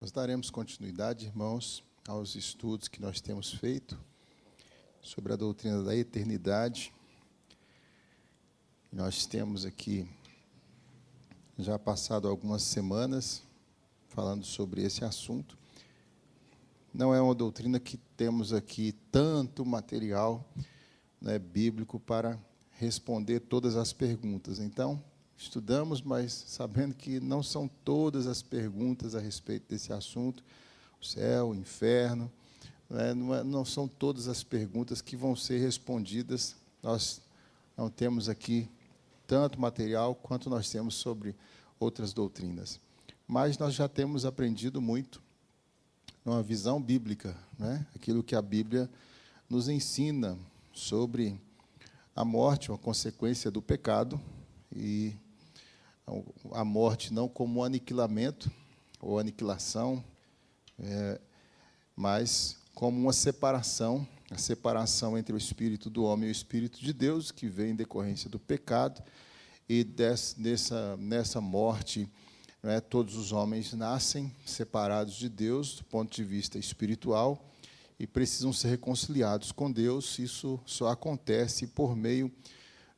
Nós daremos continuidade, irmãos, aos estudos que nós temos feito sobre a doutrina da eternidade. Nós temos aqui já passado algumas semanas falando sobre esse assunto. Não é uma doutrina que temos aqui tanto material, né, bíblico para responder todas as perguntas. Então, estudamos, mas sabendo que não são todas as perguntas a respeito desse assunto, o céu, o inferno, né, não são todas as perguntas que vão ser respondidas. Nós não temos aqui tanto material quanto nós temos sobre outras doutrinas. Mas nós já temos aprendido muito numa visão bíblica, né? Aquilo que a Bíblia nos ensina sobre a morte, uma consequência do pecado, e a morte não como um aniquilamento ou aniquilação, mas como uma separação, a separação entre o espírito do homem e o espírito de Deus, que vem em decorrência do pecado, e nessa morte, né, todos os homens nascem separados de Deus do ponto de vista espiritual e precisam ser reconciliados com Deus. Isso só acontece por meio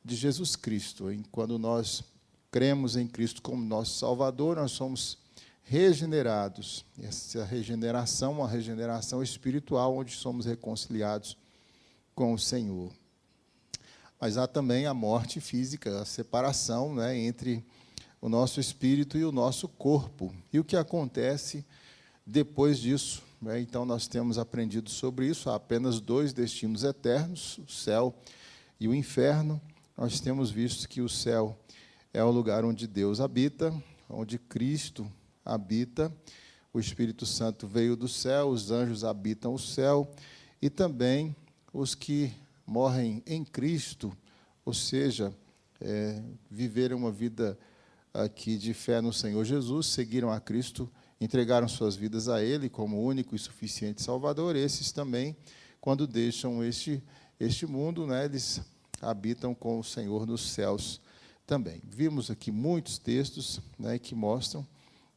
de Jesus Cristo. E quando nós cremos em Cristo como nosso Salvador, nós somos regenerados. Essa regeneração é uma regeneração espiritual, onde somos reconciliados com o Senhor. Mas há também a morte física, a separação, né, entre o nosso espírito e o nosso corpo. E o que acontece depois disso? Né? Então, nós temos aprendido sobre isso. Há apenas dois destinos eternos, o céu e o inferno. Nós temos visto que o céu é o lugar onde Deus habita, onde Cristo habita. O Espírito Santo veio do céu, os anjos habitam o céu, e também os que morrem em Cristo, ou seja, viveram uma vida aqui de fé no Senhor Jesus, seguiram a Cristo, entregaram suas vidas a Ele como único e suficiente Salvador. Esses também, quando deixam este mundo, né, eles habitam com o Senhor nos céus também. Vimos aqui muitos textos, né, que mostram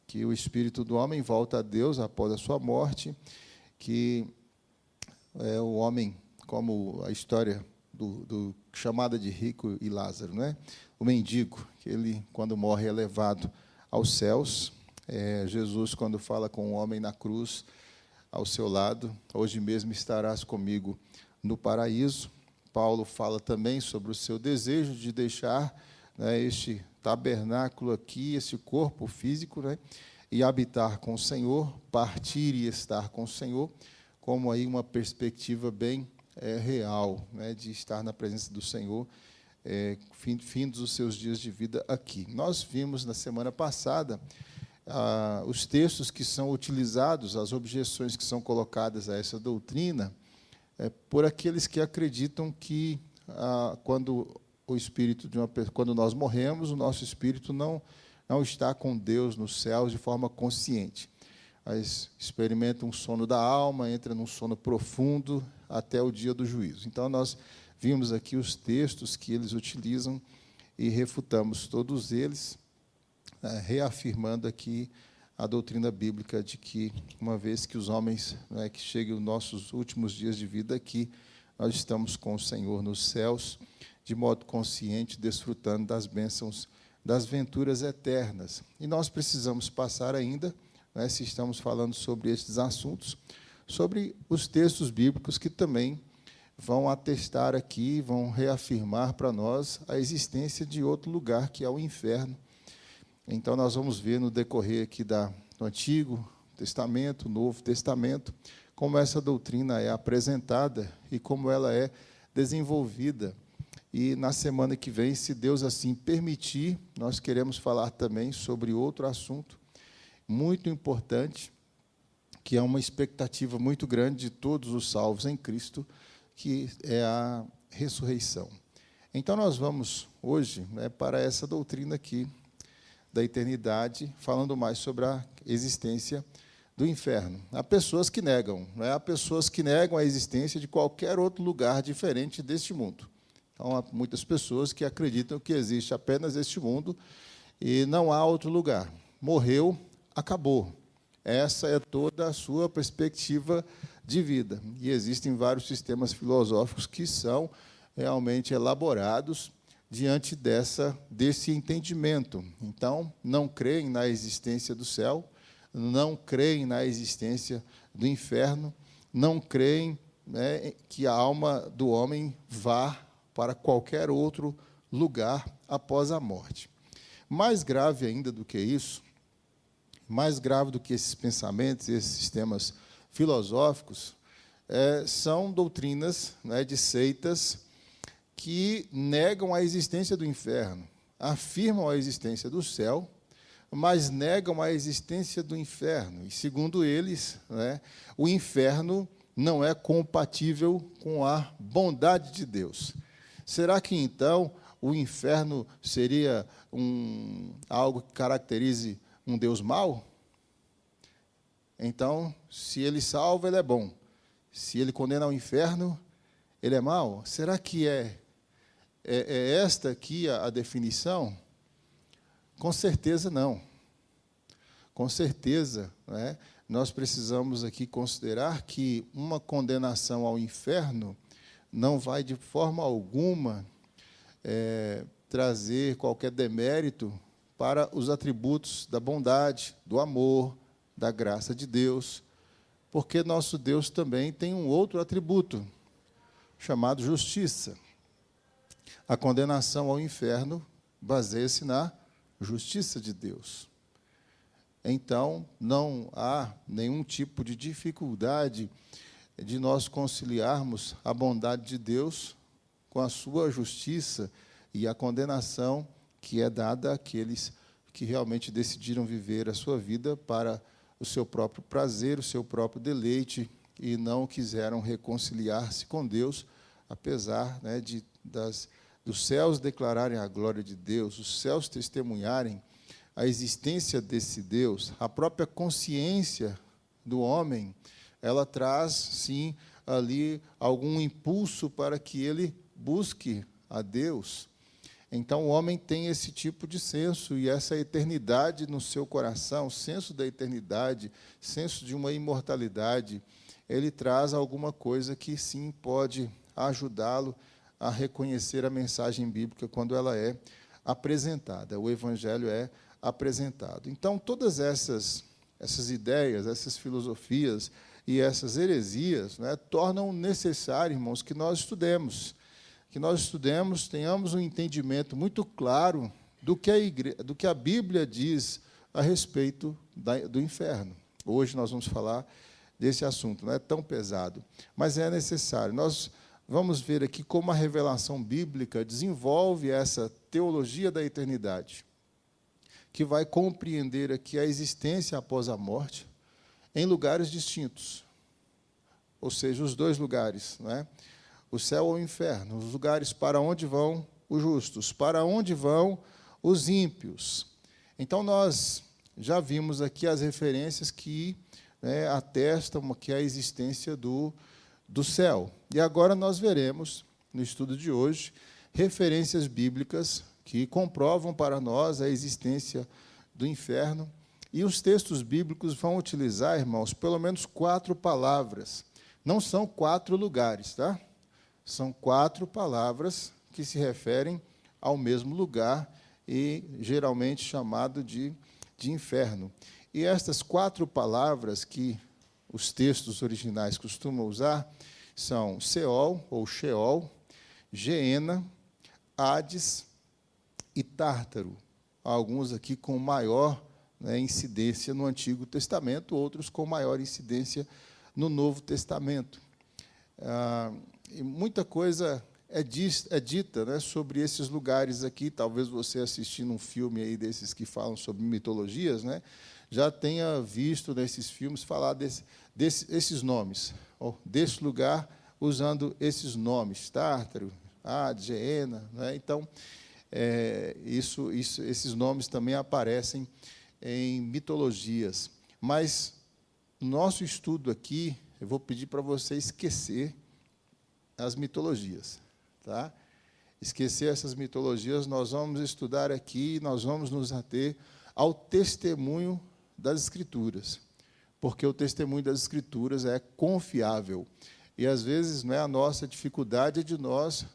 que o espírito do homem volta a Deus após a sua morte, que o homem, como a história do chamada de rico e Lázaro, né? O mendigo, que ele, quando morre, é levado aos céus. Jesus, quando fala com o homem na cruz, ao seu lado, hoje mesmo estarás comigo no paraíso. Paulo fala também sobre o seu desejo de deixar, né, este tabernáculo aqui, esse corpo físico, né, e habitar com o Senhor, partir e estar com o Senhor, como aí uma perspectiva bem real, né, de estar na presença do Senhor, findos os seus dias de vida aqui. Nós vimos na semana passada os textos que são utilizados, as objeções que são colocadas a essa doutrina, por aqueles que acreditam que quando o espírito quando nós morremos, o nosso espírito não está com Deus nos céus de forma consciente, mas experimenta um sono da alma, entra num sono profundo até o dia do juízo. Então, nós vimos aqui os textos que eles utilizam e refutamos todos eles, reafirmando aqui a doutrina bíblica de que, uma vez que os homens, né, que cheguem os nossos últimos dias de vida aqui, nós estamos com o Senhor nos céus, de modo consciente, desfrutando das bênçãos, das venturas eternas. E nós precisamos passar ainda, né, se estamos falando sobre estes assuntos, sobre os textos bíblicos que também vão atestar aqui, vão reafirmar para nós a existência de outro lugar, que é o inferno. Então, nós vamos ver no decorrer aqui do Antigo Testamento, Novo Testamento, como essa doutrina é apresentada e como ela é desenvolvida. E na semana que vem, se Deus assim permitir, nós queremos falar também sobre outro assunto muito importante, que é uma expectativa muito grande de todos os salvos em Cristo, que é a ressurreição. Então, nós vamos hoje, né, para essa doutrina aqui da eternidade, falando mais sobre a existência do inferno. Há pessoas que negam, né? Há pessoas que negam a existência de qualquer outro lugar diferente deste mundo. Então, há muitas pessoas que acreditam que existe apenas este mundo e não há outro lugar. Morreu, acabou. essa é toda a sua perspectiva de vida. E existem vários sistemas filosóficos que são realmente elaborados diante desse entendimento. Então, não creem na existência do céu, não creem na existência do inferno, não creem, né, que a alma do homem vá para qualquer outro lugar após a morte. Mais grave ainda do que isso, mais grave do que esses pensamentos, esses sistemas filosóficos, são doutrinas, né, de seitas que negam a existência do inferno, afirmam a existência do céu, mas negam a existência do inferno. E, segundo eles, né, o inferno não é compatível com a bondade de Deus. Será que, então, o inferno seria algo que caracterize um Deus mau? Então, se ele salva, ele é bom. Se ele condena ao inferno, ele é mau? Será que é esta aqui a definição? Com certeza não. Com certeza, né, nós precisamos aqui considerar que uma condenação ao inferno não vai, de forma alguma, trazer qualquer demérito para os atributos da bondade, do amor, da graça de Deus, porque nosso Deus também tem um outro atributo, chamado justiça. A condenação ao inferno baseia-se na justiça de Deus. Então, não há nenhum tipo de dificuldade de nós conciliarmos a bondade de Deus com a sua justiça e a condenação que é dada àqueles que realmente decidiram viver a sua vida para o seu próprio prazer, o seu próprio deleite, e não quiseram reconciliar-se com Deus, apesar, né, dos céus declararem a glória de Deus, os céus testemunharem a existência desse Deus. A própria consciência do homem, ela traz, sim, ali algum impulso para que ele busque a Deus. Então, o homem tem esse tipo de senso, e essa eternidade no seu coração, senso da eternidade, senso de uma imortalidade, ele traz alguma coisa que, sim, pode ajudá-lo a reconhecer a mensagem bíblica quando ela é apresentada, o Evangelho é apresentado. Então, todas essas ideias, essas filosofias e essas heresias, né, tornam necessário, irmãos, que nós estudemos, tenhamos um entendimento muito claro do que a Bíblia diz a respeito do inferno. Hoje nós vamos falar desse assunto, não é tão pesado, mas é necessário. Nós vamos ver aqui como a revelação bíblica desenvolve essa teologia da eternidade, que vai compreender aqui a existência após a morte em lugares distintos, ou seja, os dois lugares, não é? O céu ou o inferno, os lugares para onde vão os justos, para onde vão os ímpios. Então, nós já vimos aqui as referências que, né, atestam que a existência do céu. E agora nós veremos, no estudo de hoje, referências bíblicas que comprovam para nós a existência do inferno. E os textos bíblicos vão utilizar, irmãos, pelo menos 4 palavras. Não são 4 lugares, tá? São 4 palavras que se referem ao mesmo lugar e geralmente chamado de inferno. E estas 4 palavras que os textos originais costumam usar são Seol, ou Sheol, Geena, Hades e Tártaro. Alguns aqui com maior, né, incidência no Antigo Testamento, outros com maior incidência no Novo Testamento. E muita coisa é dita, né, sobre esses lugares aqui. Talvez você, assistindo um filme aí desses que falam sobre mitologias, né, já tenha visto nesses filmes falar esses nomes, desse lugar, usando esses nomes, Tártaro, Hades, Geena, né? Então, esses nomes também aparecem em mitologias. Mas, no nosso estudo aqui, eu vou pedir para você esquecer as mitologias, tá? Esquecer essas mitologias, nós vamos estudar aqui, nós vamos nos ater ao testemunho das Escrituras. porque o testemunho das Escrituras é confiável. E, às vezes, a nossa dificuldade é de nós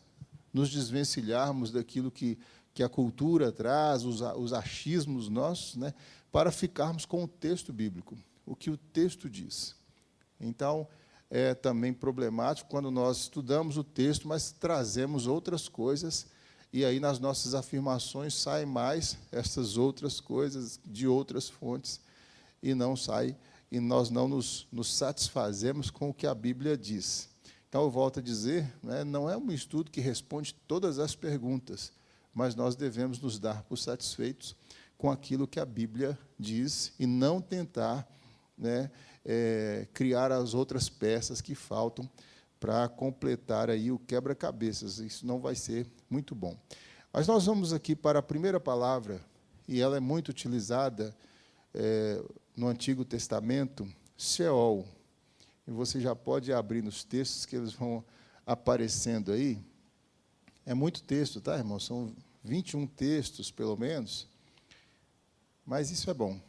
nos desvencilharmos daquilo que a cultura traz, os achismos nossos, para ficarmos com o texto bíblico, o que o texto diz. Então, é também problemático quando nós estudamos o texto, mas trazemos outras coisas, e aí nas nossas afirmações saem mais essas outras coisas de outras fontes, e nós não nos satisfazemos com o que a Bíblia diz. Então, eu volto a dizer, não é um estudo que responde todas as perguntas, mas nós devemos nos dar por satisfeitos com aquilo que a Bíblia diz e não tentar criar as outras peças que faltam para completar aí o quebra-cabeças. Isso não vai ser muito bom. Mas nós vamos aqui para a primeira palavra, e ela é muito utilizada no Antigo Testamento, Sheol. E você já pode abrir nos textos que eles vão aparecendo aí. É muito texto, tá, irmão? São 21 textos, pelo menos. Mas isso é bom,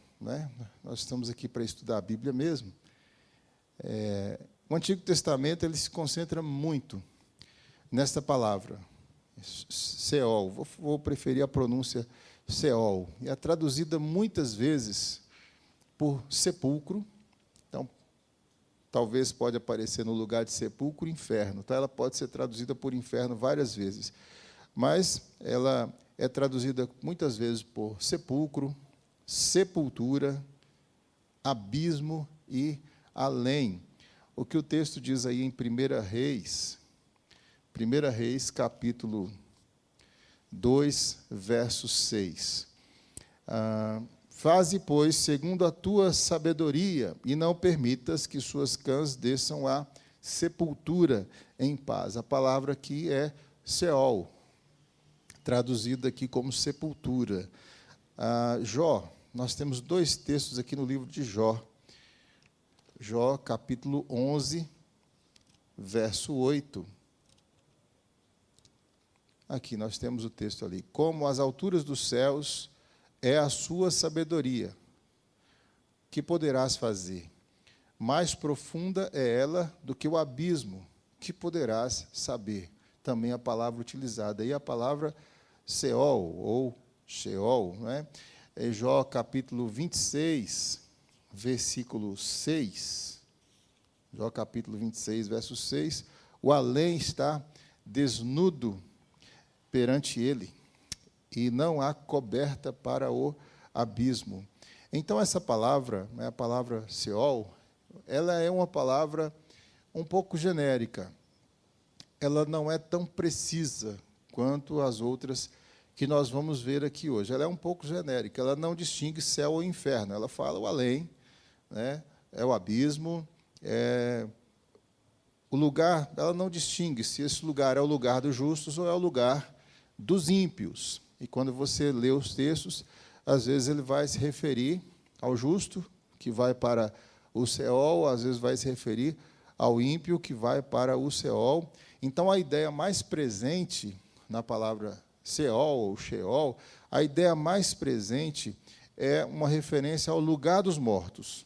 Nós estamos aqui para estudar a Bíblia mesmo. O Antigo Testamento ele se concentra muito nesta palavra, Sheol. Vou preferir a pronúncia Sheol. E é traduzida muitas vezes por sepulcro. Então, talvez pode aparecer no lugar de sepulcro, inferno. Tá? Ela pode ser traduzida por inferno várias vezes. Mas ela é traduzida muitas vezes por sepulcro, sepultura, abismo e além. O que o texto diz aí em 1 Reis, capítulo 2, verso 6. Faze, pois, segundo a tua sabedoria, e não permitas que suas cãs desçam à sepultura em paz. A palavra aqui é Sheol, traduzida aqui como sepultura. Jó, nós temos 2 textos aqui no livro de Jó. Jó, capítulo 11, verso 8. Aqui nós temos o texto ali. Como as alturas dos céus é a sua sabedoria, que poderás fazer? Mais profunda é ela do que o abismo, que poderás saber? Também a palavra utilizada aí, a palavra Sheol, ou Sheol, É Jó, capítulo 26, versículo 6. Jó, capítulo 26, verso 6. O além está desnudo perante ele, e não há coberta para o abismo. Então, essa palavra, a palavra Sheol, ela é uma palavra um pouco genérica. Ela não é tão precisa quanto as outras que nós vamos ver aqui hoje. Ela é um pouco genérica, ela não distingue céu ou inferno, ela fala o além, é o abismo, o lugar, ela não distingue se esse lugar é o lugar dos justos ou é o lugar dos ímpios. E quando você lê os textos, às vezes ele vai se referir ao justo, que vai para o Sheol, às vezes vai se referir ao ímpio, que vai para o Sheol. Então, a ideia mais presente na palavra Sheol ou Sheol, a ideia mais presente é uma referência ao lugar dos mortos.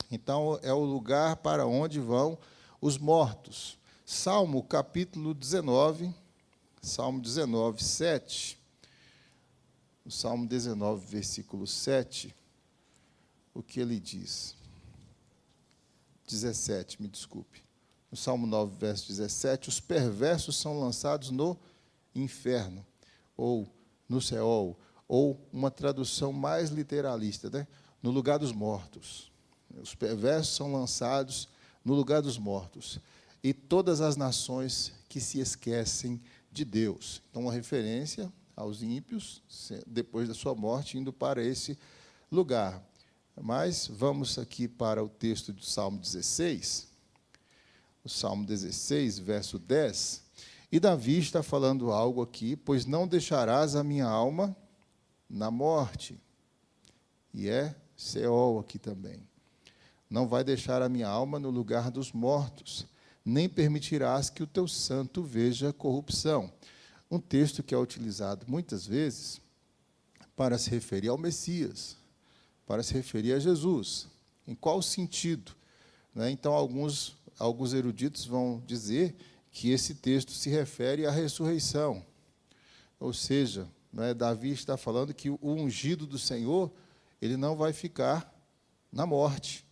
Então, é o lugar para onde vão os mortos. Salmo, capítulo 19, Salmo 19, 7. O Salmo 19, versículo 7, o que ele diz? 17, me desculpe. No Salmo 9, verso 17, os perversos são lançados no inferno, ou no Sheol, ou uma tradução mais literalista, no lugar dos mortos. Os perversos são lançados no lugar dos mortos. E todas as nações que se esquecem de Deus. Então, uma referência aos ímpios, depois da sua morte, indo para esse lugar. Mas vamos aqui para o texto do Salmo 16. O Salmo 16, verso 10. E Davi está falando algo aqui, pois não deixarás a minha alma na morte. E é Sheol aqui também. Não vai deixar a minha alma no lugar dos mortos, nem permitirás que o teu santo veja corrupção. Um texto que é utilizado muitas vezes para se referir ao Messias, para se referir a Jesus. Em qual sentido? Né? Então, alguns eruditos vão dizer que esse texto se refere à ressurreição. Ou seja, né, Davi está falando que o ungido do Senhor, ele não vai ficar na morte,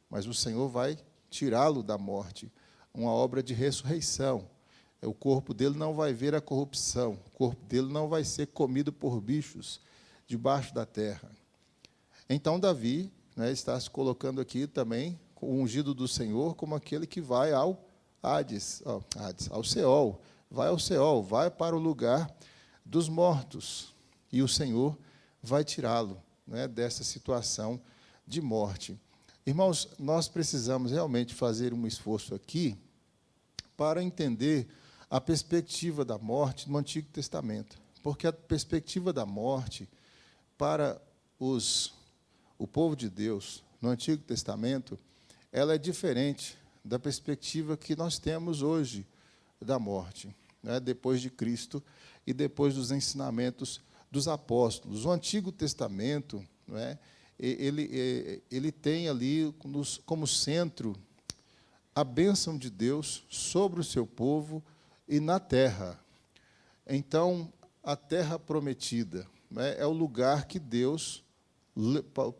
mas o Senhor vai tirá-lo da morte. Uma obra de ressurreição. O corpo dele não vai ver a corrupção, o corpo dele não vai ser comido por bichos debaixo da terra. Então, Davi, né, está se colocando aqui também, o ungido do Senhor, como aquele que vai ao ao Seol, vai para o lugar dos mortos, e o Senhor vai tirá-lo, né, dessa situação de morte. Irmãos, nós precisamos realmente fazer um esforço aqui para entender a perspectiva da morte no Antigo Testamento, porque a perspectiva da morte para o povo de Deus no Antigo Testamento, ela é diferente da perspectiva que nós temos hoje da morte, né, depois de Cristo e depois dos ensinamentos dos apóstolos. O Antigo Testamento, né, ele tem ali como centro a bênção de Deus sobre o seu povo e na terra. Então, a terra prometida, né, é o lugar que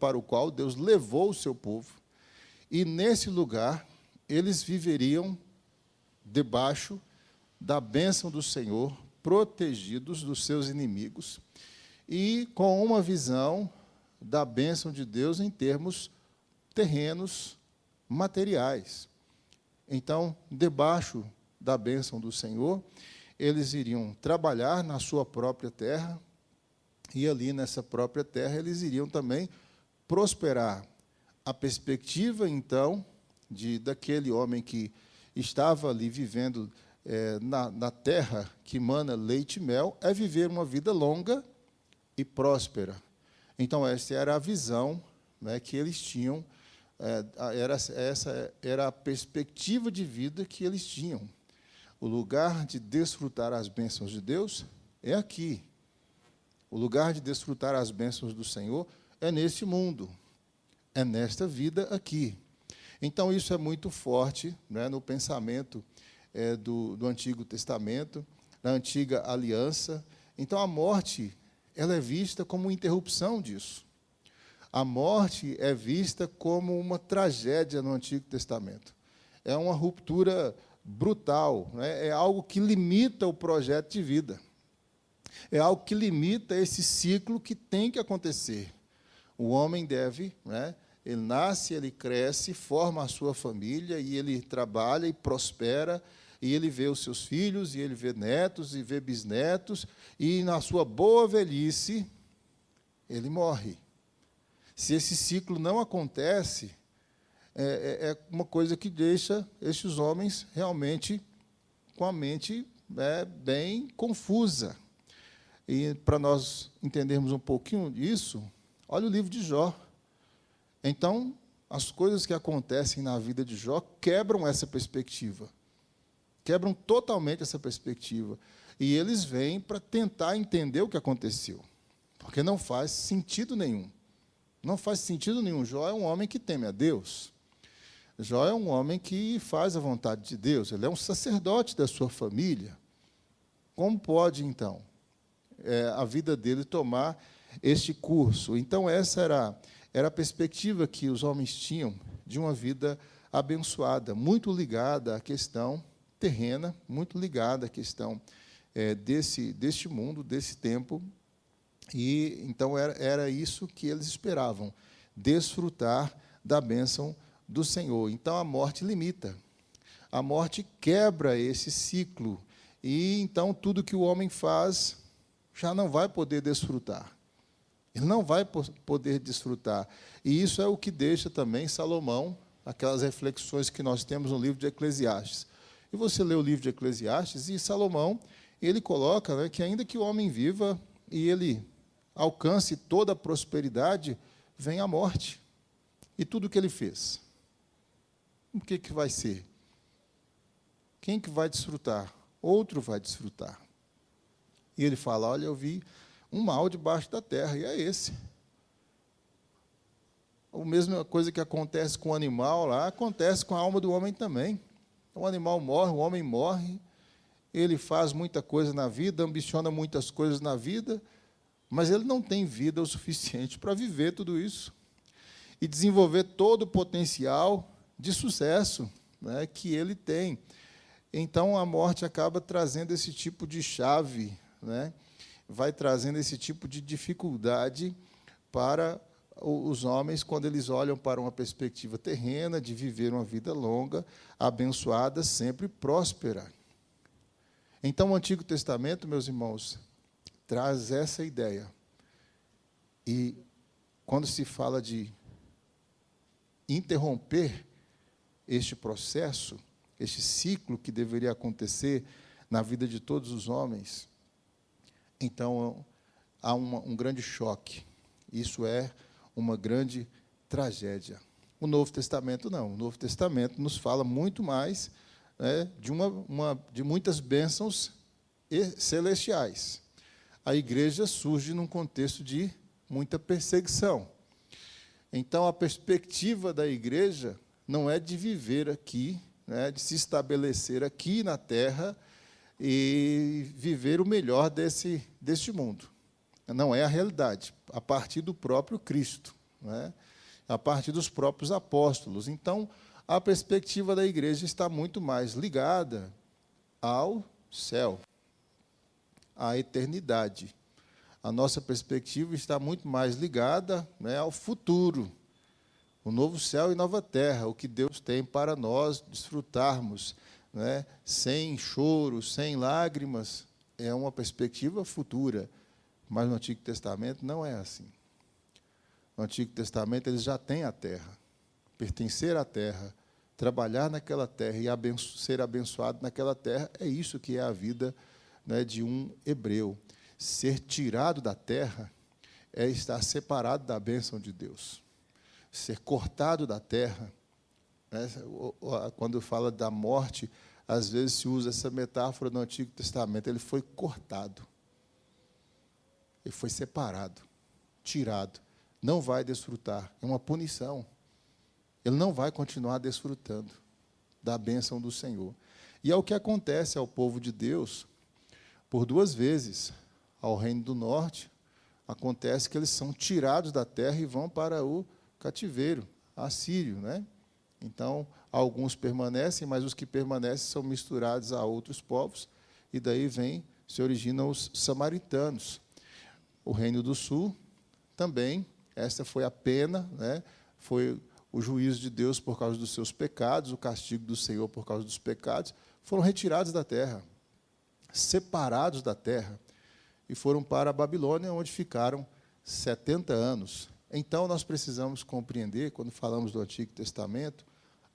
para o qual Deus levou o seu povo, e nesse lugar eles viveriam debaixo da bênção do Senhor, protegidos dos seus inimigos, e com uma visão da bênção de Deus em termos terrenos, materiais. Então, debaixo da bênção do Senhor, eles iriam trabalhar na sua própria terra, e ali nessa própria terra eles iriam também prosperar. A perspectiva, então, daquele homem que estava ali vivendo na terra que mana leite e mel, é viver uma vida longa e próspera. Então, essa era a visão, né, que eles tinham, essa era a perspectiva de vida que eles tinham. O lugar de desfrutar as bênçãos de Deus é aqui. O lugar de desfrutar as bênçãos do Senhor é neste mundo, é nesta vida aqui. Então, isso é muito forte, né, no pensamento do Antigo Testamento, na Antiga Aliança. Então, a morte ela é vista como interrupção disso. A morte é vista como uma tragédia no Antigo Testamento. É uma ruptura brutal, né? É algo que limita o projeto de vida. É algo que limita esse ciclo que tem que acontecer. O homem deve, né, ele nasce, ele cresce, forma a sua família, e ele trabalha e prospera, e ele vê os seus filhos, e ele vê netos, e vê bisnetos, e, na sua boa velhice, ele morre. Se esse ciclo não acontece, é uma coisa que deixa estes homens realmente com a mente bem confusa. E, para nós entendermos um pouquinho disso, olha o livro de Jó. Então, as coisas que acontecem na vida de Jó quebram essa perspectiva. Quebram totalmente essa perspectiva. E eles vêm para tentar entender o que aconteceu. Porque não faz sentido nenhum. Não faz sentido nenhum. Jó é um homem que teme a Deus. Jó é um homem que faz a vontade de Deus. Ele é um sacerdote da sua família. Como pode, então, a vida dele tomar este curso? Então, essa era a perspectiva que os homens tinham de uma vida abençoada, muito ligada à questão terrena, muito ligada à questão deste mundo, desse tempo. E então era isso que eles esperavam, desfrutar da bênção do Senhor. Então a morte limita, a morte quebra esse ciclo, e então tudo que o homem faz já não vai poder desfrutar. Ele não vai poder desfrutar. E isso é o que deixa também Salomão, aquelas reflexões que nós temos no livro de Eclesiastes. E você lê o livro de Eclesiastes, e Salomão, ele coloca, né, que ainda que o homem viva e ele alcance toda a prosperidade, vem a morte. E tudo o que ele fez, o que vai ser? Quem que vai desfrutar? Outro vai desfrutar. E ele fala, olha, eu vi um mal debaixo da terra, e é esse. a mesma coisa que acontece com o animal lá, acontece com a alma do homem também. O animal morre, o homem morre, ele faz muita coisa na vida, ambiciona muitas coisas na vida, mas ele não tem vida o suficiente para viver tudo isso e desenvolver todo o potencial de sucesso, né, que ele tem. Então, a morte acaba trazendo esse tipo de chave, né, vai trazendo esse tipo de dificuldade para os homens, quando eles olham para uma perspectiva terrena, de viver uma vida longa, abençoada, sempre próspera. Então, o Antigo Testamento, meus irmãos, traz essa ideia. E, quando se fala de interromper este processo, este ciclo que deveria acontecer na vida de todos os homens, então, há um grande choque. Isso é uma grande tragédia. O Novo Testamento não. O Novo Testamento nos fala muito mais, né, de muitas bênçãos celestiais. A igreja surge num contexto de muita perseguição. Então, a perspectiva da igreja não é de viver aqui, né, de se estabelecer aqui na terra e viver o melhor deste mundo. Não é a realidade, a partir do próprio Cristo, né? A partir dos próprios apóstolos. Então, a perspectiva da igreja está muito mais ligada ao céu, à eternidade. A nossa perspectiva está muito mais ligada, né, ao futuro, o novo céu e nova terra, o que Deus tem para nós desfrutarmos, né, sem choro, sem lágrimas. É uma perspectiva futura. Mas no Antigo Testamento não é assim. No Antigo Testamento eles já têm a terra. Pertencer à terra, trabalhar naquela terra e ser abençoado naquela terra, é isso que é a vida, né, de um hebreu. Ser tirado da terra é estar separado da bênção de Deus. Ser cortado da terra, né, quando fala da morte, às vezes se usa essa metáfora no Antigo Testamento. Ele foi cortado. Ele foi separado, tirado. Não vai desfrutar. É uma punição. Ele não vai continuar desfrutando da bênção do Senhor. E é o que acontece ao povo de Deus por duas vezes. Ao Reino do Norte, acontece que eles são tirados da terra e vão para o cativeiro assírio, né? Então, alguns permanecem, mas os que permanecem são misturados a outros povos, e daí se originam os samaritanos. O Reino do Sul também, esta foi a pena, né? Foi o juízo de Deus por causa dos seus pecados, o castigo do Senhor por causa dos pecados, foram retirados da terra, separados da terra, e foram para a Babilônia, onde ficaram 70 anos. Então, nós precisamos compreender, quando falamos do Antigo Testamento,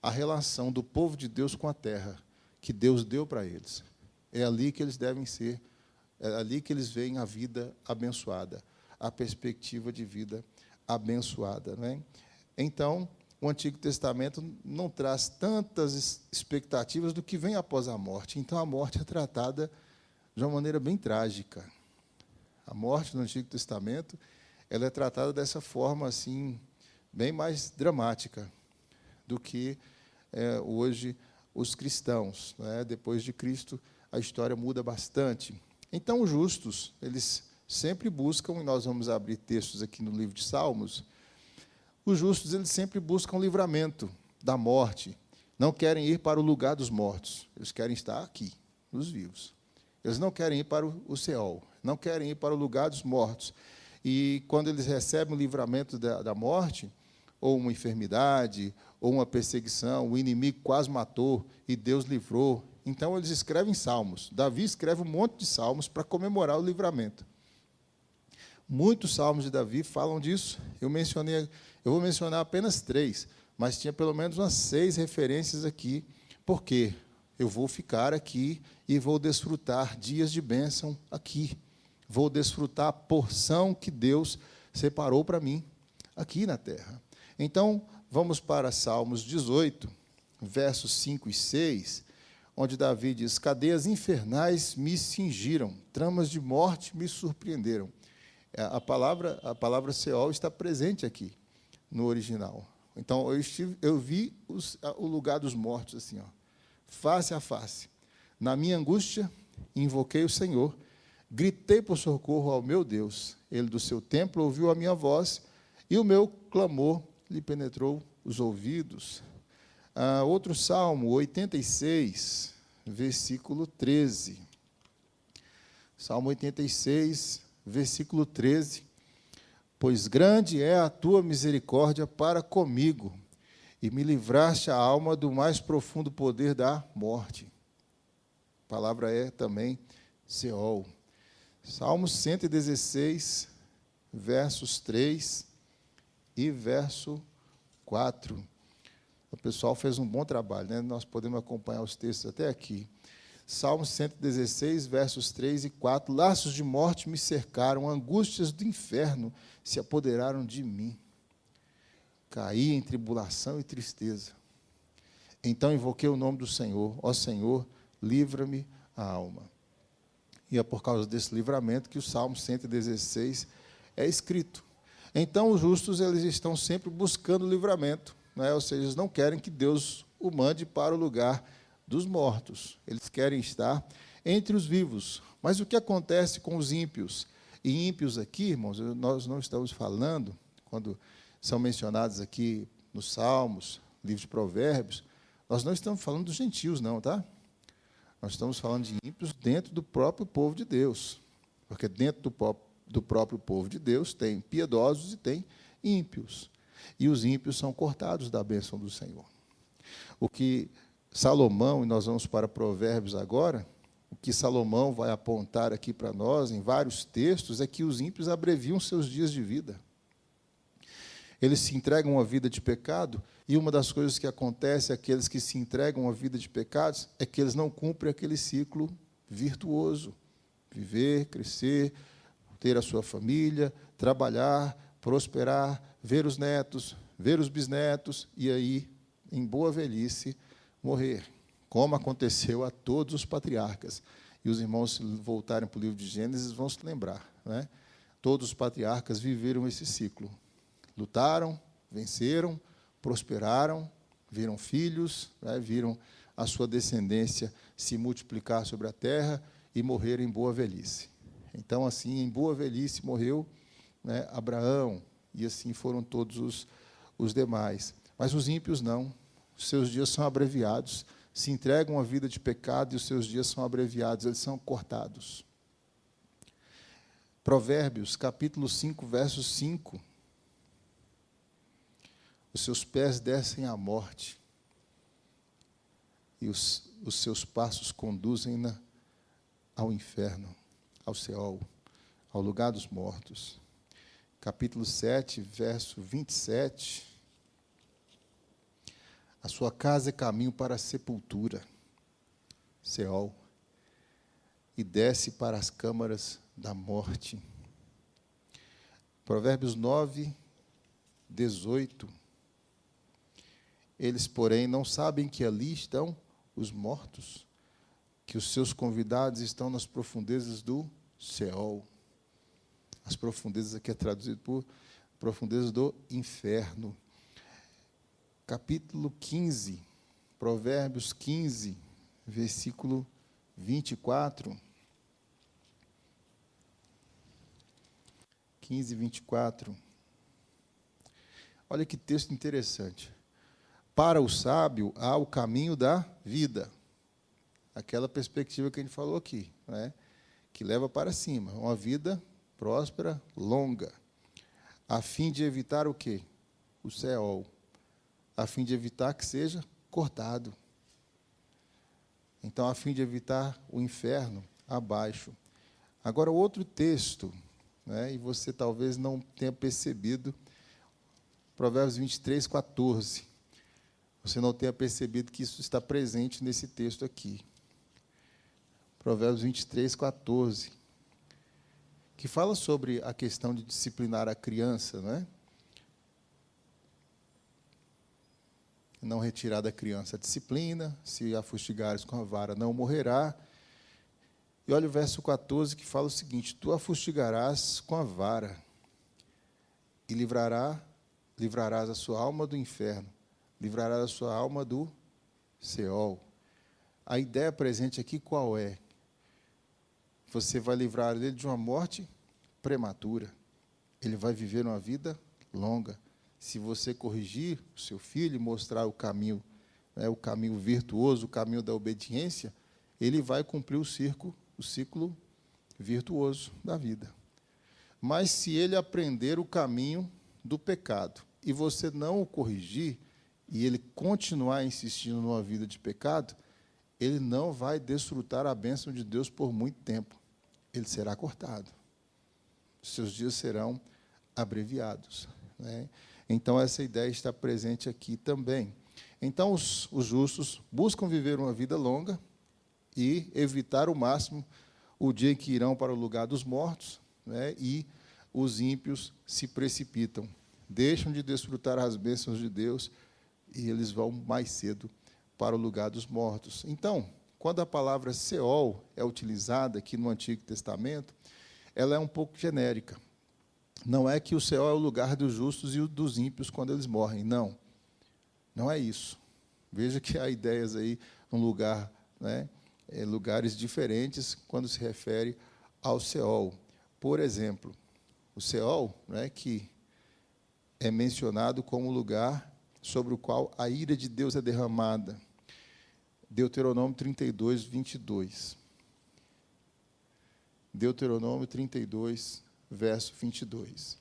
a relação do povo de Deus com a terra, que Deus deu para eles. É ali que eles devem ser, é ali que eles veem a vida abençoada, a perspectiva de vida abençoada, né? Então, o Antigo Testamento não traz tantas expectativas do que vem após a morte. Então, a morte é tratada de uma maneira bem trágica. A morte no Antigo Testamento, ela é tratada dessa forma assim, bem mais dramática do que hoje os cristãos, né? Depois de Cristo, a história muda bastante. Então, os justos, eles sempre buscam, e nós vamos abrir textos aqui no livro de Salmos, os justos, eles sempre buscam livramento da morte, não querem ir para o lugar dos mortos, eles querem estar aqui, nos vivos. Eles não querem ir para o Seol, não querem ir para o lugar dos mortos. E, quando eles recebem o livramento da morte, ou uma enfermidade, ou uma perseguição, o inimigo quase matou e Deus livrou, então eles escrevem salmos. Davi escreve um monte de salmos para comemorar o livramento. Muitos salmos de Davi falam disso. Eu vou mencionar apenas 3, mas tinha pelo menos umas 6 referências aqui, porque eu vou ficar aqui e vou desfrutar dias de bênção aqui. Vou desfrutar a porção que Deus separou para mim aqui na terra. Então, vamos para Salmos 18, versos 5 e 6, onde Davi diz: cadeias infernais me cingiram, tramas de morte me surpreenderam. A palavra Seol está presente aqui. no original. Então, eu vi o lugar dos mortos, assim, ó, face a face. Na minha angústia, invoquei o Senhor, gritei por socorro ao meu Deus. Ele, do seu templo, ouviu a minha voz, e o meu clamor lhe penetrou os ouvidos. Outro salmo, 86, versículo 13. Salmo 86, versículo 13. Pois grande é a tua misericórdia para comigo, e me livraste a alma do mais profundo poder da morte. A palavra é também Seol. Salmo 116, versos 3 e verso 4. O pessoal fez um bom trabalho, né? Nós podemos acompanhar os textos até aqui. Salmo 116, versos 3 e 4. Laços de morte me cercaram, angústias do inferno se apoderaram de mim. Caí em tribulação e tristeza. Então invoquei o nome do Senhor. Ó Senhor, livra-me a alma. E é por causa desse livramento que o Salmo 116 é escrito. Então, os justos, eles estão sempre buscando livramento, né? Ou seja, eles não querem que Deus o mande para o lugar dos mortos. Eles querem estar entre os vivos. Mas o que acontece com os ímpios? E ímpios aqui, irmãos, nós não estamos falando, quando são mencionados aqui nos Salmos, livro de Provérbios, nós não estamos falando dos gentios, não, tá? Nós estamos falando de ímpios dentro do próprio povo de Deus. Porque dentro do próprio povo de Deus tem piedosos e tem ímpios. E os ímpios são cortados da bênção do Senhor. O que Salomão, e nós vamos para Provérbios agora, o que Salomão vai apontar aqui para nós, em vários textos, é que os ímpios abreviam seus dias de vida. Eles se entregam a vida de pecado, e uma das coisas que acontece àqueles que se entregam a vida de pecados é que eles não cumprem aquele ciclo virtuoso. Viver, crescer, ter a sua família, trabalhar, prosperar, ver os netos, ver os bisnetos, e aí, em boa velhice, morrer, como aconteceu a todos os patriarcas. E os irmãos, se voltarem para o livro de Gênesis, vão se lembrar, né? Todos os patriarcas viveram esse ciclo. Lutaram, venceram, prosperaram, viram filhos, né? Viram a sua descendência se multiplicar sobre a terra e morrer em boa velhice. Então, assim, em boa velhice morreu, né, Abraão, e assim foram todos os demais. Mas os ímpios não. Os seus dias são abreviados, se entregam à vida de pecado e os seus dias são abreviados, eles são cortados. Provérbios, capítulo 5, verso 5. Os seus pés descem à morte, e os seus passos conduzem-na ao inferno, ao Seol, ao lugar dos mortos. Capítulo 7, verso 27. A sua casa é caminho para a sepultura, Seol, e desce para as câmaras da morte. Provérbios 9, 18. Eles, porém, não sabem que ali estão os mortos, que os seus convidados estão nas profundezas do Seol. As profundezas aqui é traduzido por profundezas do inferno. Capítulo 15, Provérbios 15, versículo 24. 15, 24. Olha que texto interessante. Para o sábio há o caminho da vida. Aquela perspectiva que a gente falou aqui, né? Que leva para cima. Uma vida próspera, longa. A fim de evitar o quê? O Seol. A fim de evitar que seja cortado. Então, a fim de evitar o inferno abaixo. Agora, outro texto, né, e você talvez não tenha percebido, Provérbios 23, 14. Você não tenha percebido que isso está presente nesse texto aqui. Provérbios 23, 14. Que fala sobre a questão de disciplinar a criança, não é? Não retirar da criança a disciplina, se a fustigares com a vara, não morrerá. E olha o verso 14, que fala o seguinte: tu a fustigarás com a vara, e livrará livrarás a sua alma do inferno, livrarás a sua alma do Seol. A ideia presente aqui qual é? Você vai livrar ele de uma morte prematura. Ele vai viver uma vida longa. Se você corrigir o seu filho e mostrar o caminho virtuoso, o caminho da obediência, ele vai cumprir o ciclo virtuoso da vida. Mas se ele aprender o caminho do pecado e você não o corrigir, e ele continuar insistindo numa vida de pecado, ele não vai desfrutar a bênção de Deus por muito tempo. Ele será cortado. Seus dias serão abreviados, né? Então, essa ideia está presente aqui também. Então, os justos buscam viver uma vida longa e evitar o máximo o dia em que irão para o lugar dos mortos, né? E os ímpios se precipitam, deixam de desfrutar as bênçãos de Deus e eles vão mais cedo para o lugar dos mortos. Então, quando a palavra Seol é utilizada aqui no Antigo Testamento, ela é um pouco genérica. Não é que o Seol é o lugar dos justos e dos ímpios quando eles morrem. Não. Não é isso. Veja que há ideias aí num lugar, né, lugares diferentes quando se refere ao Seol. Por exemplo, o Seol, né, que é mencionado como lugar sobre o qual a ira de Deus é derramada. Deuteronômio 32, 22. Deuteronômio 32, verso 22.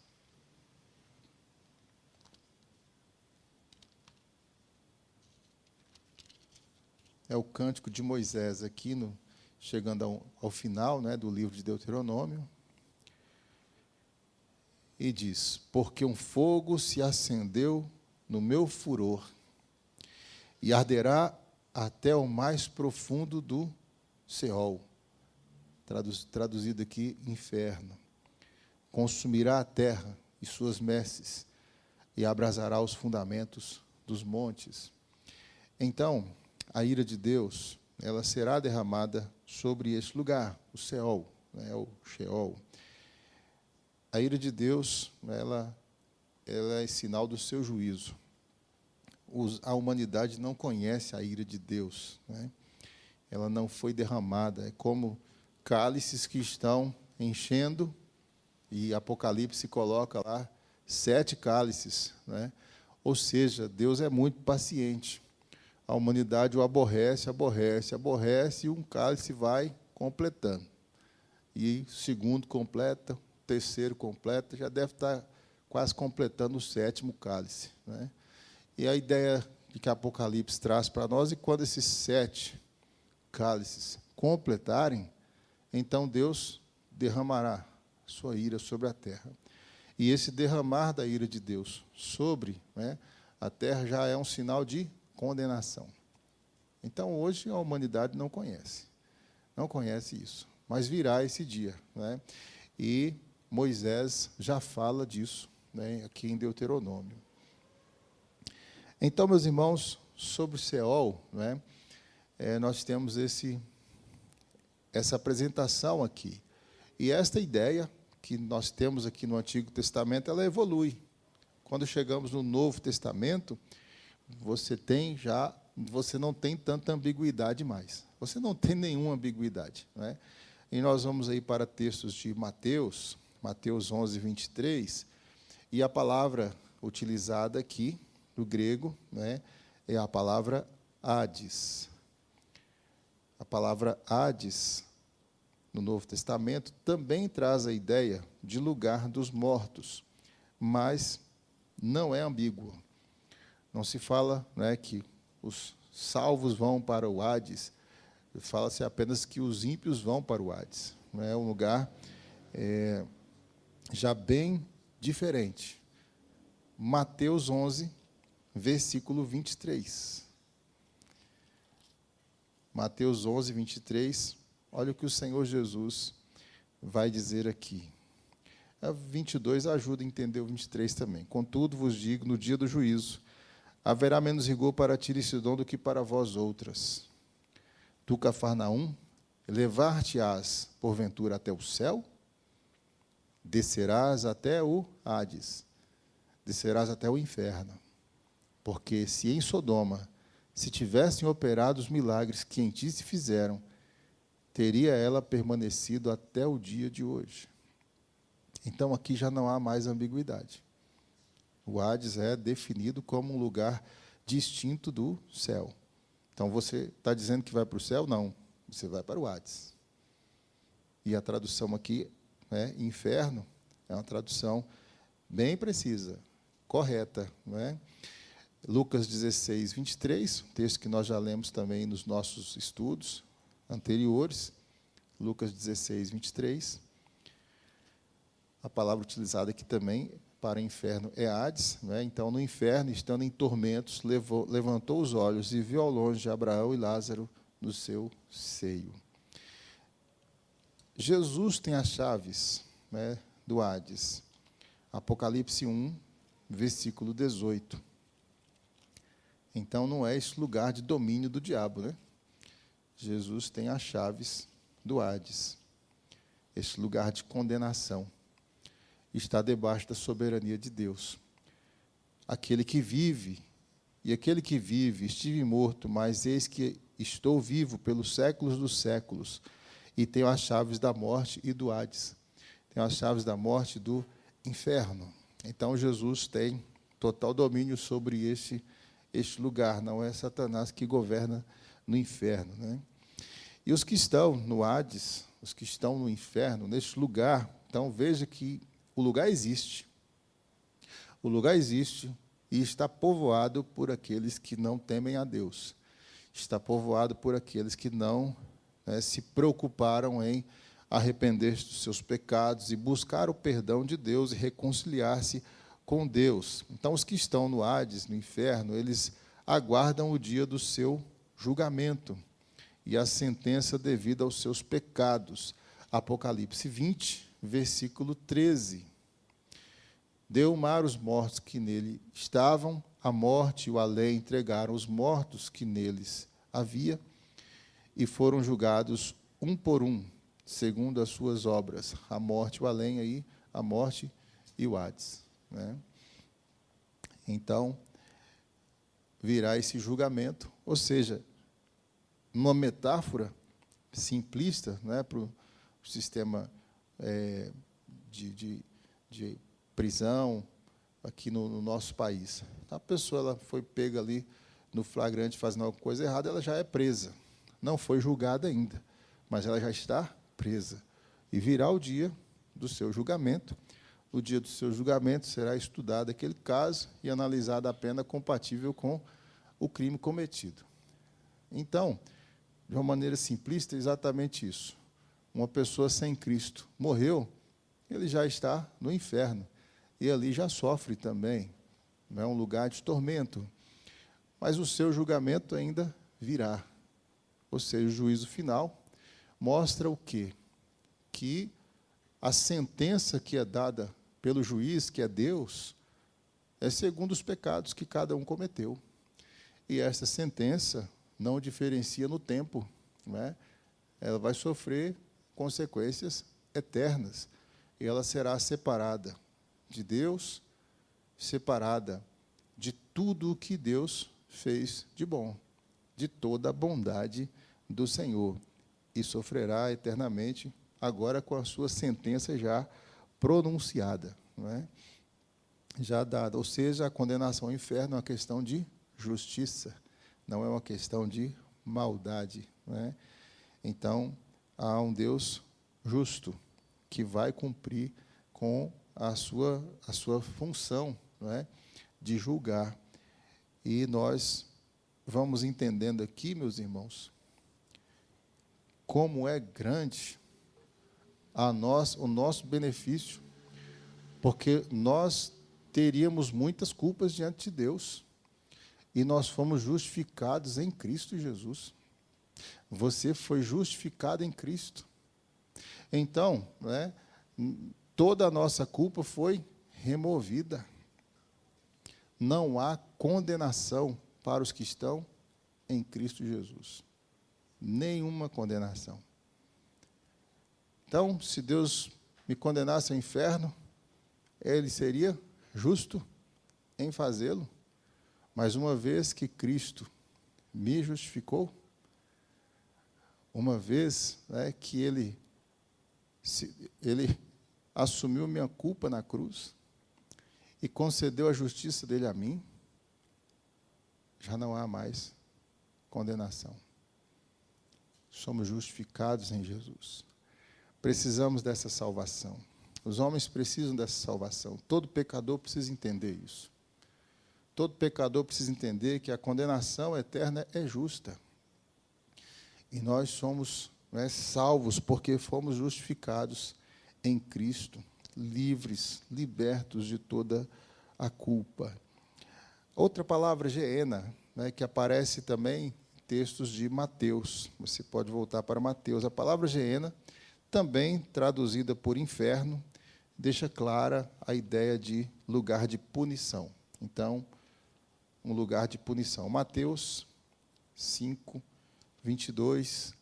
É o cântico de Moisés aqui, chegando ao final, né, do livro de Deuteronômio. E diz: porque um fogo se acendeu no meu furor, e arderá até o mais profundo do Seol. Traduzido aqui, inferno. Consumirá a terra e suas messes, e abrasará os fundamentos dos montes. Então, a ira de Deus, ela será derramada sobre este lugar, o Seol, né, o Sheol. A ira de Deus, ela é sinal do seu juízo. A humanidade não conhece a ira de Deus, né? Ela não foi derramada. É como cálices que estão enchendo, e Apocalipse coloca lá 7 cálices, né? Ou seja, Deus é muito paciente. A humanidade o aborrece, e um cálice vai completando. E o segundo completa, o terceiro completa, já deve estar quase completando o 7º cálice, né? E a ideia que Apocalipse traz para nós, e quando esses 7 cálices completarem, então Deus derramará sua ira sobre a terra. E esse derramar da ira de Deus sobre, né, a terra já é um sinal de condenação. Então, hoje, a humanidade não conhece isso, mas virá esse dia, né? E Moisés já fala disso, né, aqui em Deuteronômio. Então, meus irmãos, sobre o Seol, né, nós temos essa apresentação aqui. E esta ideia que nós temos aqui no Antigo Testamento, ela evolui. Quando chegamos no Novo Testamento, você não tem tanta ambiguidade mais. Você não tem nenhuma ambiguidade, né? E nós vamos aí para textos de Mateus 11, 23, e a palavra utilizada aqui, no grego, né, é a palavra Hades. A palavra Hades, no Novo Testamento, também traz a ideia de lugar dos mortos, mas não é ambígua. Não se fala, né, que os salvos vão para o Hades, fala-se apenas que os ímpios vão para o Hades. É um lugar já bem diferente. Mateus 11, versículo 23. Mateus 11, 23. Olha o que o Senhor Jesus vai dizer aqui. A 22 ajuda a entender o 23 também. Contudo, vos digo, no dia do juízo, haverá menos rigor para Tiro e Sidom do que para vós outras. Tu, Cafarnaum, levar-te-ás, porventura, até o céu? Descerás até o Hades. descerás até o inferno. Porque se em Sodoma se tivessem operado os milagres que em ti se fizeram, teria ela permanecido até o dia de hoje. Então, aqui já não há mais ambiguidade. O Hades é definido como um lugar distinto do céu. Então, você está dizendo que vai para o céu? Não, você vai para o Hades. E a tradução aqui, inferno, é uma tradução bem precisa, correta. Não é? Lucas 16, 23, texto que nós já lemos também nos nossos estudos anteriores. Lucas 16, 23. A palavra utilizada aqui também para inferno é Hades. Não é? Então, no inferno, estando em tormentos, levantou os olhos e viu ao longe Abraão e Lázaro no seu seio. Jesus tem as chaves do Hades. Apocalipse 1, versículo 18. Então, não é esse lugar de domínio do diabo, né? Jesus tem as chaves do Hades. Esse lugar de condenação está debaixo da soberania de Deus. Aquele que vive, estive morto, mas eis que estou vivo pelos séculos dos séculos, e tenho as chaves da morte e do Hades. Tenho as chaves da morte e do inferno. Então, Jesus tem total domínio sobre este lugar. Não é Satanás que governa no inferno. Né? E os que estão no Hades, os que estão no inferno, neste lugar, então, veja que o lugar existe. O lugar existe e está povoado por aqueles que não temem a Deus. Está povoado por aqueles que não se preocuparam em arrepender-se dos seus pecados e buscar o perdão de Deus e reconciliar-se com Deus. Então, os que estão no Hades, no inferno, eles aguardam o dia do seu julgamento e a sentença devida aos seus pecados. Apocalipse 20, versículo 13. Deu o mar os mortos que nele estavam, a morte e o além entregaram os mortos que neles havia, e foram julgados um por um, segundo as suas obras. A morte, o além aí, a morte e o Hades. Né? Então, virá esse julgamento, ou seja, numa metáfora simplista, né, para o sistema de prisão aqui no nosso país. A pessoa ela foi pega ali no flagrante fazendo alguma coisa errada, ela já é presa. Não foi julgada ainda, mas ela já está presa. E virá o dia do seu julgamento. No dia do seu julgamento será estudado aquele caso e analisada a pena compatível com o crime cometido. Então, de uma maneira simplista, é exatamente isso. Uma pessoa sem Cristo morreu, ele já está no inferno. E ali já sofre também. Não é um lugar de tormento. Mas o seu julgamento ainda virá. Ou seja, o juízo final mostra o quê? Que a sentença que é dada pelo juiz, que é Deus, é segundo os pecados que cada um cometeu. E essa sentença não diferencia no tempo. Não é? Ela vai sofrer consequências eternas. E ela será separada de Deus, separada de tudo o que Deus fez de bom, de toda a bondade do Senhor, e sofrerá eternamente, agora com a sua sentença já pronunciada, não é? Já dada. Ou seja, a condenação ao inferno é uma questão de justiça, não é uma questão de maldade. Não é? Então, há um Deus justo, que vai cumprir com a sua função, não é? De julgar. E nós vamos entendendo aqui, meus irmãos, como é grande o nosso benefício, porque nós teríamos muitas culpas diante de Deus, e nós fomos justificados em Cristo Jesus. Você foi justificado em Cristo. Então, né, toda a nossa culpa foi removida. Não há condenação para os que estão em Cristo Jesus. Nenhuma condenação. Então, se Deus me condenasse ao inferno, Ele seria justo? em fazê-lo, mas uma vez que Cristo me justificou, uma vez, né, que Ele assumiu minha culpa na cruz e concedeu a justiça dele a mim, já não há mais condenação. Somos justificados em Jesus. Precisamos dessa salvação. Os homens precisam dessa salvação. Todo pecador precisa entender isso. Todo pecador precisa entender que a condenação eterna é justa. E nós somos, né, salvos porque fomos justificados em Cristo, livres, libertos de toda a culpa. Outra palavra, Geena, né, que aparece também em textos de Mateus. Você pode voltar para Mateus. A palavra Geena, também traduzida por inferno, deixa clara a ideia de lugar de punição. Então, um lugar de punição. Mateus 5, 22.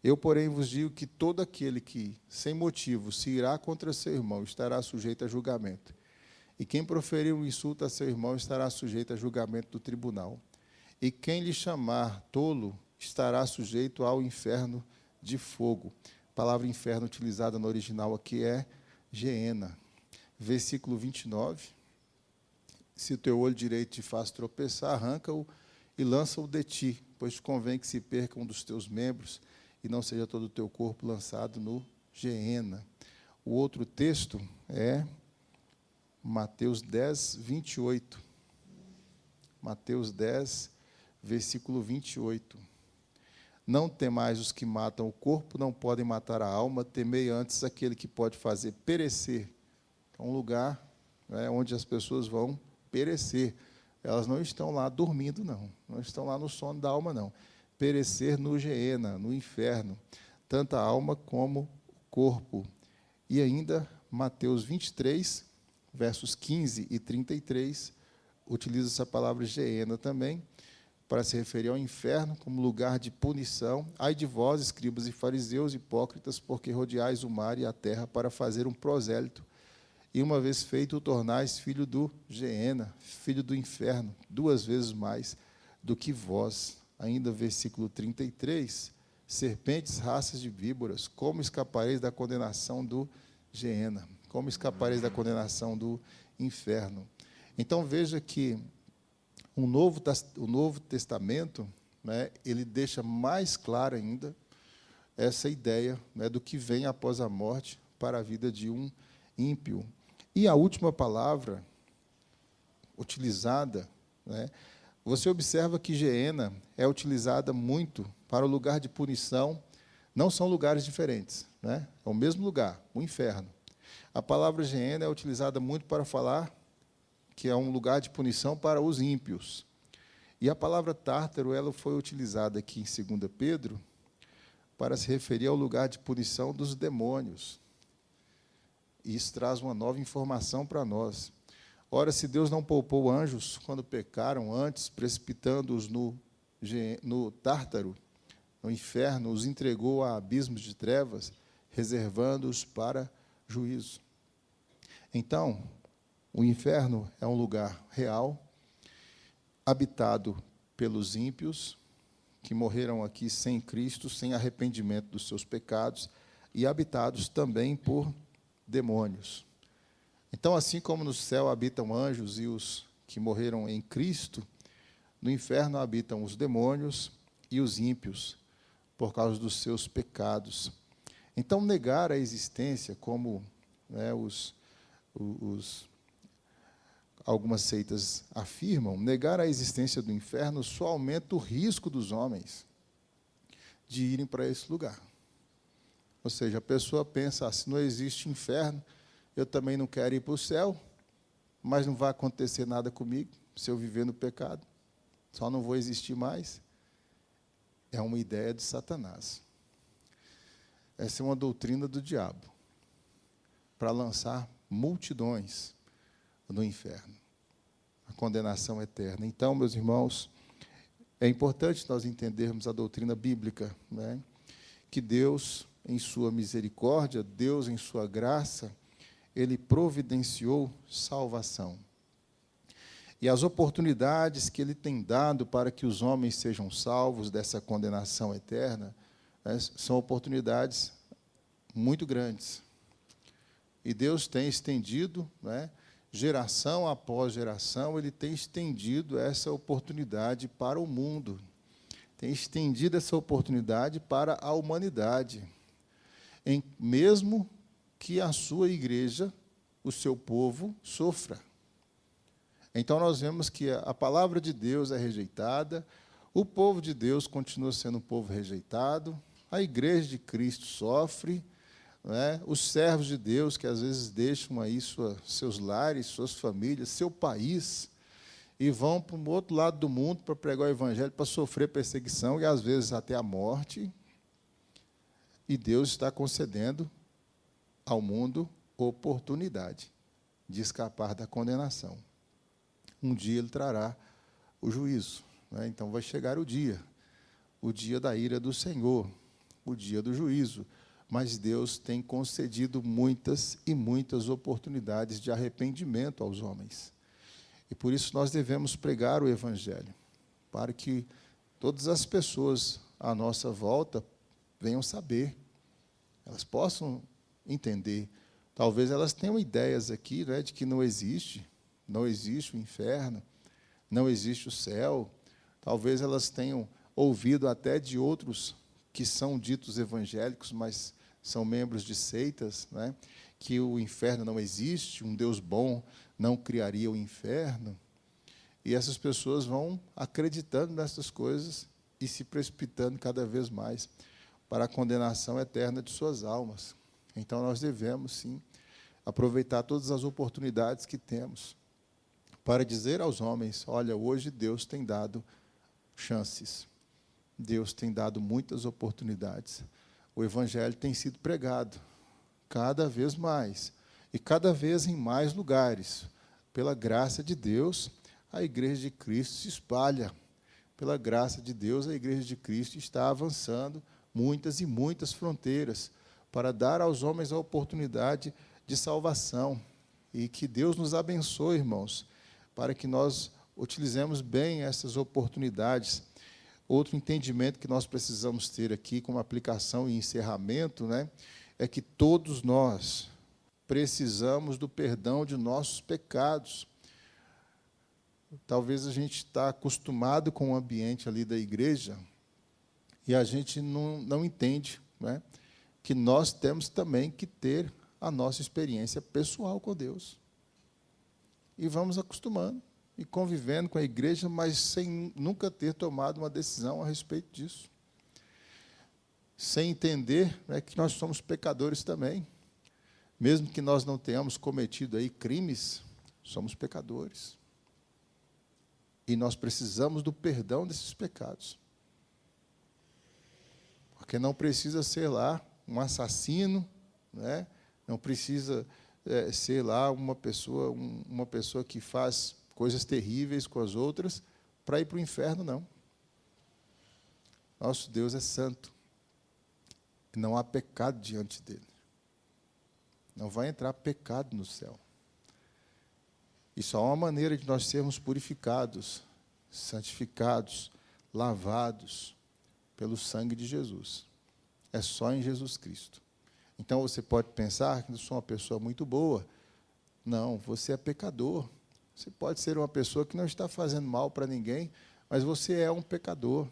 Eu, porém, vos digo que todo aquele que, sem motivo, se irá contra seu irmão, estará sujeito a julgamento. E quem proferir um insulto a seu irmão estará sujeito a julgamento do tribunal. E quem lhe chamar tolo estará sujeito ao inferno de fogo. A palavra inferno utilizada no original aqui é Geena. Versículo 29. Se o teu olho direito te faz tropeçar, arranca-o e lança-o de ti, pois te convém que se perca um dos teus membros e não seja todo o teu corpo lançado no Geena. O outro texto é Mateus 10, 28. Mateus 10, versículo 28. Não temais os que matam o corpo, não podem matar a alma, temei antes aquele que pode fazer perecer. É um lugar, né, onde as pessoas vão perecer. Elas não estão lá dormindo, não estão lá no sono da alma, não. Perecer no Geena, no inferno, tanto a alma como o corpo. E ainda, Mateus 23, versos 15 e 33, utiliza essa palavra Geena também, para se referir ao inferno como lugar de punição. Ai de vós, escribas e fariseus, hipócritas, porque rodeais o mar e a terra para fazer um prosélito, e uma vez feito, o tornais filho do Geena, filho do inferno, 2 vezes mais do que vós. Ainda versículo 33, serpentes, raças de víboras, como escapareis da condenação do Geena? Como escapareis da condenação do inferno? Então, veja que o Novo Testamento, né, ele deixa mais clara ainda essa ideia, né, do que vem após a morte para a vida de um ímpio. E a última palavra utilizada, né, você observa que Geena é utilizada muito para o lugar de punição. Não são lugares diferentes, né? É o mesmo lugar, o inferno. A palavra Geena é utilizada muito para falar que é um lugar de punição para os ímpios. E a palavra Tártaro, ela foi utilizada aqui em 2 Pedro para se referir ao lugar de punição dos demônios. E isso traz uma nova informação para nós. Ora, se Deus não poupou anjos quando pecaram antes, precipitando-os no Tártaro, no inferno, os entregou a abismos de trevas, reservando-os para juízo. Então, o inferno é um lugar real, habitado pelos ímpios, que morreram aqui sem Cristo, sem arrependimento dos seus pecados, e habitados também por demônios. Então, assim como no céu habitam anjos e os que morreram em Cristo, no inferno habitam os demônios e os ímpios, por causa dos seus pecados. Então, negar a existência, como, né, algumas seitas afirmam, negar a existência do inferno só aumenta o risco dos homens de irem para esse lugar. Ou seja, a pessoa pensa, se não existe inferno, eu também não quero ir para o céu, mas não vai acontecer nada comigo se eu viver no pecado, só não vou existir mais. É uma ideia de Satanás. Essa é uma doutrina do diabo, para lançar multidões no inferno, a condenação eterna. Então, meus irmãos, é importante nós entendermos a doutrina bíblica, né? Que Deus, em sua misericórdia, Deus, em sua graça, Ele providenciou salvação. E as oportunidades que Ele tem dado para que os homens sejam salvos dessa condenação eterna, né, são oportunidades muito grandes. E Deus tem estendido, né, geração após geração, Ele tem estendido essa oportunidade para o mundo. Tem estendido essa oportunidade para a humanidade. Mesmo que a sua igreja, o seu povo, sofra. Então, nós vemos que a palavra de Deus é rejeitada, o povo de Deus continua sendo um povo rejeitado, a igreja de Cristo sofre, né? Os servos de Deus, que às vezes deixam aí seus lares, suas famílias, seu país, e vão para o outro lado do mundo para pregar o evangelho, para sofrer perseguição e, às vezes, até a morte. E Deus está concedendo ao mundo oportunidade de escapar da condenação. Um dia Ele trará o juízo, né? Então vai chegar o dia da ira do Senhor, o dia do juízo. Mas Deus tem concedido muitas e muitas oportunidades de arrependimento aos homens. E por isso nós devemos pregar o evangelho, para que todas as pessoas à nossa volta venham saber, elas possam entender. Talvez elas tenham ideias aqui, né, de que não existe o inferno, não existe o céu. Talvez elas tenham ouvido até de outros que são ditos evangélicos, mas são membros de seitas, né, que o inferno não existe, um Deus bom não criaria o inferno. E essas pessoas vão acreditando nessas coisas e se precipitando cada vez mais para a condenação eterna de suas almas. Então, nós devemos, sim, aproveitar todas as oportunidades que temos para dizer aos homens: olha, hoje Deus tem dado chances, Deus tem dado muitas oportunidades. O Evangelho tem sido pregado cada vez mais e cada vez em mais lugares. Pela graça de Deus, a Igreja de Cristo se espalha. Pela graça de Deus, a Igreja de Cristo está avançando muitas e muitas fronteiras para dar aos homens a oportunidade de salvação. E que Deus nos abençoe, irmãos, para que nós utilizemos bem essas oportunidades. Outro entendimento que nós precisamos ter aqui, como aplicação e encerramento, né, é que todos nós precisamos do perdão de nossos pecados. Talvez a gente está acostumado com o ambiente ali da igreja e a gente não entende, né, que nós temos também que ter a nossa experiência pessoal com Deus. E vamos acostumando e convivendo com a igreja, mas sem nunca ter tomado uma decisão a respeito disso. Sem entender, né, que nós somos pecadores também. Mesmo que nós não tenhamos cometido aí crimes, somos pecadores. E nós precisamos do perdão desses pecados. Porque não precisa ser lá um assassino, né? Não precisa ser lá uma pessoa que faz coisas terríveis com as outras para ir para o inferno, não. Nosso Deus é santo. Não há pecado diante dele. Não vai entrar pecado no céu. E só há uma maneira de nós sermos purificados, santificados, lavados pelo sangue de Jesus. É só em Jesus Cristo. Então, você pode pensar que eu sou uma pessoa muito boa. Não, você é pecador. Você pode ser uma pessoa que não está fazendo mal para ninguém, mas você é um pecador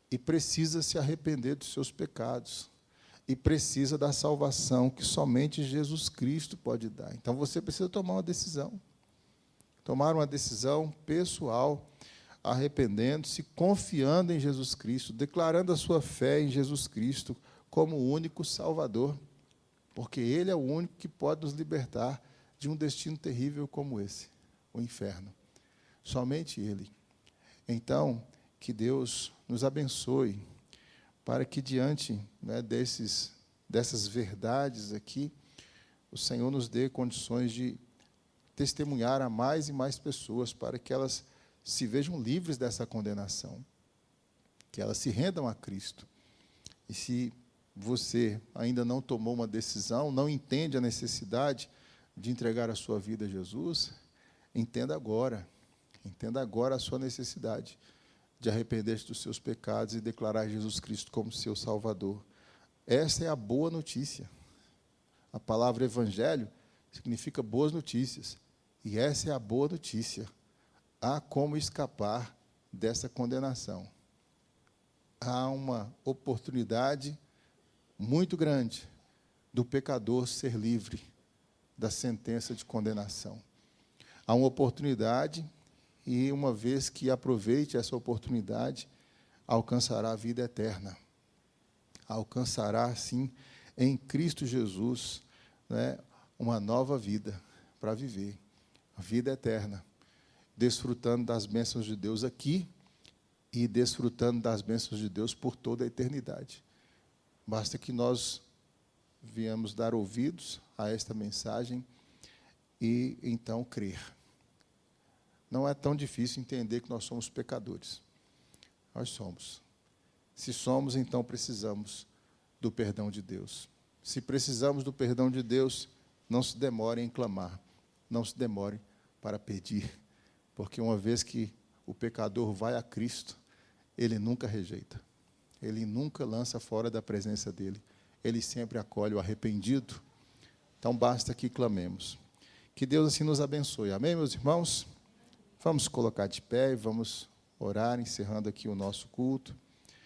e precisa se arrepender dos seus pecados e precisa da salvação que somente Jesus Cristo pode dar. Então, você precisa tomar uma decisão pessoal, arrependendo-se, confiando em Jesus Cristo, declarando a sua fé em Jesus Cristo como o único Salvador, porque Ele é o único que pode nos libertar de um destino terrível como esse, o inferno. Somente Ele. Então, que Deus nos abençoe, para que diante, né, dessas verdades aqui, o Senhor nos dê condições de testemunhar a mais e mais pessoas, para que elas se vejam livres dessa condenação, que elas se rendam a Cristo. E se você ainda não tomou uma decisão, não entende a necessidade de entregar a sua vida a Jesus, entenda agora. Entenda agora a sua necessidade de arrepender-se dos seus pecados e declarar Jesus Cristo como seu Salvador. Essa é a boa notícia. A palavra evangelho significa boas notícias. E essa é a boa notícia. Há como escapar dessa condenação. Há uma oportunidade muito grande do pecador ser livre da sentença de condenação. Há uma oportunidade, e uma vez que aproveite essa oportunidade, alcançará a vida eterna. Alcançará, sim, em Cristo Jesus, né, uma nova vida para viver, a vida eterna, desfrutando das bênçãos de Deus aqui e desfrutando das bênçãos de Deus por toda a eternidade. Basta que nós viemos dar ouvidos a esta mensagem e, então, crer. Não é tão difícil entender que nós somos pecadores. Nós somos. Se somos, então precisamos do perdão de Deus. Se precisamos do perdão de Deus, não se demore em clamar, não se demore para pedir, porque uma vez que o pecador vai a Cristo, ele nunca rejeita, ele nunca lança fora da presença dele, ele sempre acolhe o arrependido. Então basta que clamemos. Que Deus assim nos abençoe. Amém, meus irmãos? Vamos colocar de pé e vamos orar, encerrando aqui o nosso culto.